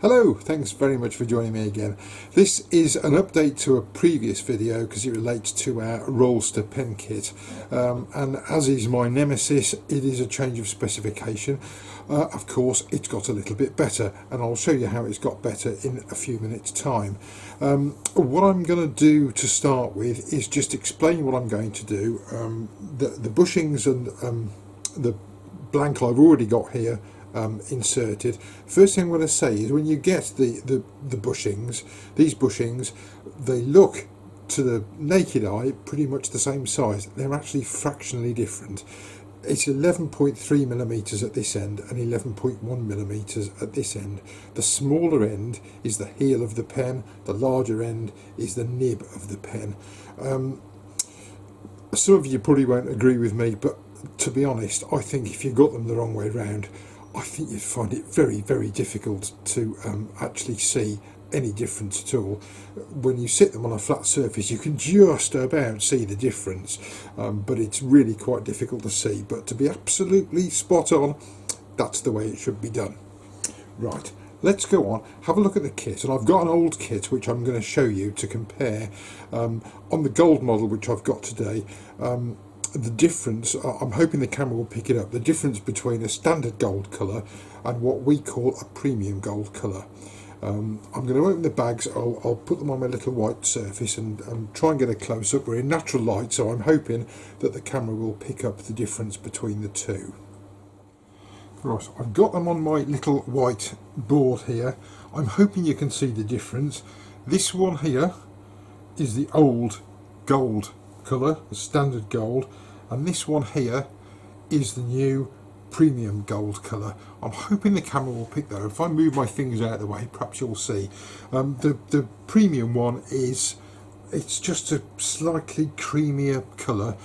Hello, thanks very much for joining me again. This is an update to a previous video because it relates to our Rollester Pen Kit, and as is my nemesis, it is a change of specification. Of course, it's got a little bit better, and I'll show you how it's got better in a few minutes time. What I'm going to do to start with is just explain what I'm going to do. The bushings and the blank I've already got here inserted. First thing I'm going to say is when you get the bushings, these bushings, they look to the naked eye pretty much the same size. They're actually fractionally different. It's 11.3 millimeters at this end and 11.1 millimeters at this end. The smaller end is the heel of the pen, the larger end is the nib of the pen. Some of you probably won't agree with me, but to be honest, I think if you got them the wrong way round, I think you'd find it very, very difficult to actually see any difference at all. When you sit them on a flat surface, you can just about see the difference, but it's really quite difficult to see. But to be absolutely spot on, that's the way it should be done. Right, let's go on, have a look at the kit. And I've got an old kit which I'm going to show you to compare. On the gold model which I've got today, the difference, I'm hoping the camera will pick it up, the difference between a standard gold colour and what we call a premium gold colour. I'm going to open the bags, I'll put them on my little white surface and try and get a close-up. We're in natural light, so I'm hoping that the camera will pick up the difference between the two. Right, I've got them on my little white board here. I'm hoping you can see the difference. This one here is the old gold colour, the standard gold, and this one here is the new premium gold colour. I'm hoping the camera will pick that up. If I move my fingers out of the way, perhaps you'll see. The premium one it's just a slightly creamier colour.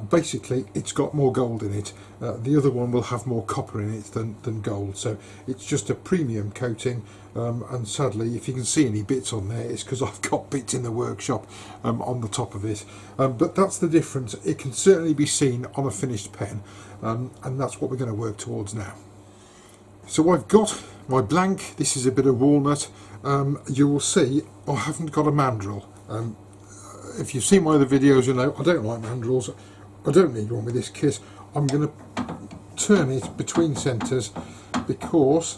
Basically, it's got more gold in it. The other one will have more copper in it than gold, so it's just a premium coating. And sadly, if you can see any bits on there, it's because I've got bits in the workshop on the top of it. But that's the difference. It can certainly be seen on a finished pen, and that's what we're going to work towards now. So I've got my blank. This is a bit of walnut. You will see I haven't got a mandrel. If you've seen my other videos, you know I don't like mandrels. I don't need one with this kit. I'm going to turn it between centres because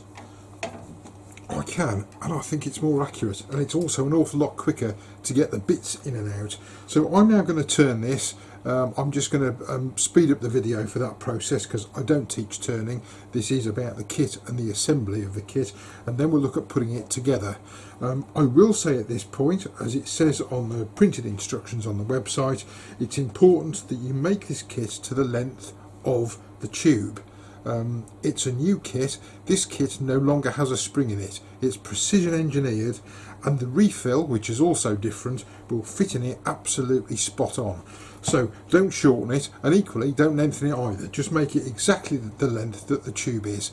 I can, and I think it's more accurate, and it's also an awful lot quicker to get the bits in and out. So I'm now going to turn this. I'm just going to speed up the video for that process because I don't teach turning. This is about the kit and the assembly of the kit, and then we'll look at putting it together. I will say at this point, as it says on the printed instructions on the website, it's important that you make this kit to the length of the tube. It's a new kit. This kit no longer has a spring in it. It's precision engineered, and the refill, which is also different, will fit in it absolutely spot on. So don't shorten it, and equally don't lengthen it either. Just make it exactly the length that the tube is.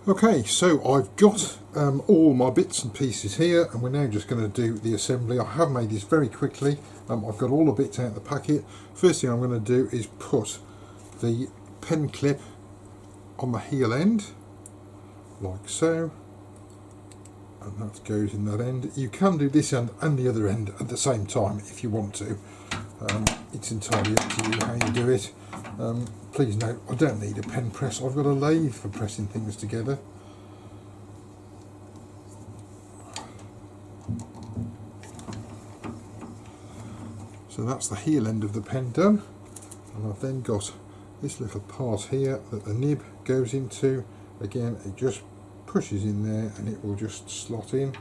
Okay, so I've got all my bits and pieces here, and we're now just going to do the assembly. I have made this very quickly. I've got all the bits out of the packet. First thing I'm going to do is put the pen clip on the heel end, like so, and that goes in that end. You can do this end and the other end at the same time if you want to. It's entirely up to you how you do it. Please note, I don't need a pen press. I've got a lathe for pressing things together. So that's the heel end of the pen done, and I've then got this little part here that the nib goes into. Again, it just pushes in there and it will just slot in.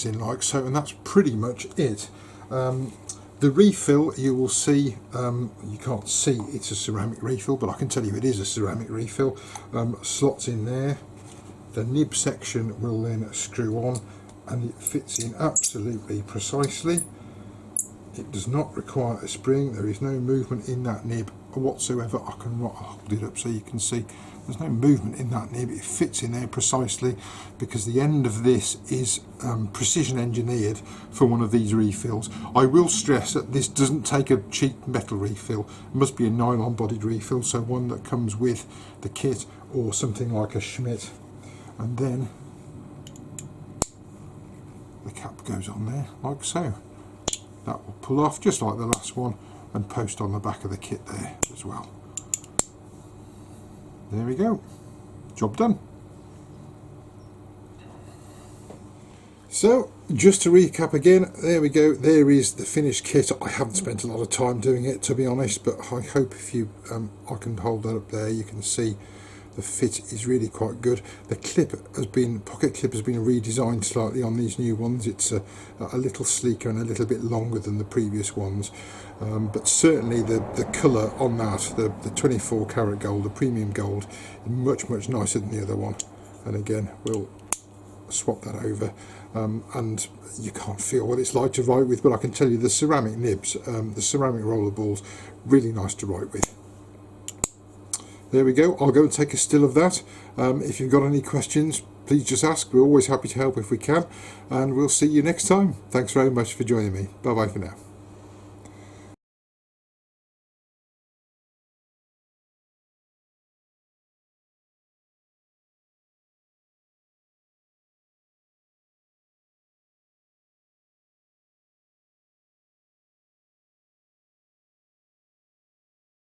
fits in like so, and that's pretty much it. The refill, you will see, you can't see it's a ceramic refill, but I can tell you it is a ceramic refill. Slots in there. The nib section will then screw on, and it fits in absolutely precisely. It does not require a spring. There is no movement in that nib whatsoever. I can hold it up so you can see there's no movement in that nib. It fits in there precisely because the end of this is precision engineered for one of these refills. I will stress that this doesn't take a cheap metal refill. It must be a nylon bodied refill, so one that comes with the kit or something like a Schmidt. And then the cap goes on there like so. That will pull off just like the last one and post on the back of the kit there as well. There we go, job done. So just to recap again, there we go, there is the finished kit. I haven't spent a lot of time doing it, to be honest, but I hope if you I can hold that up there, you can see the fit is really quite good. The clip has been, pocket clip has been redesigned slightly on these new ones. It's a little sleeker and a little bit longer than the previous ones, but certainly the colour on that, the 24 karat gold, the premium gold, is much nicer than the other one. And again, we'll swap that over, and you can't feel what it's like to write with, but I can tell you the ceramic nibs, the ceramic roller balls, really nice to write with. There we go, I'll go and take a still of that. If you've got any questions, please just ask. We're always happy to help if we can, and we'll see you next time. Thanks very much for joining me. Bye bye for now.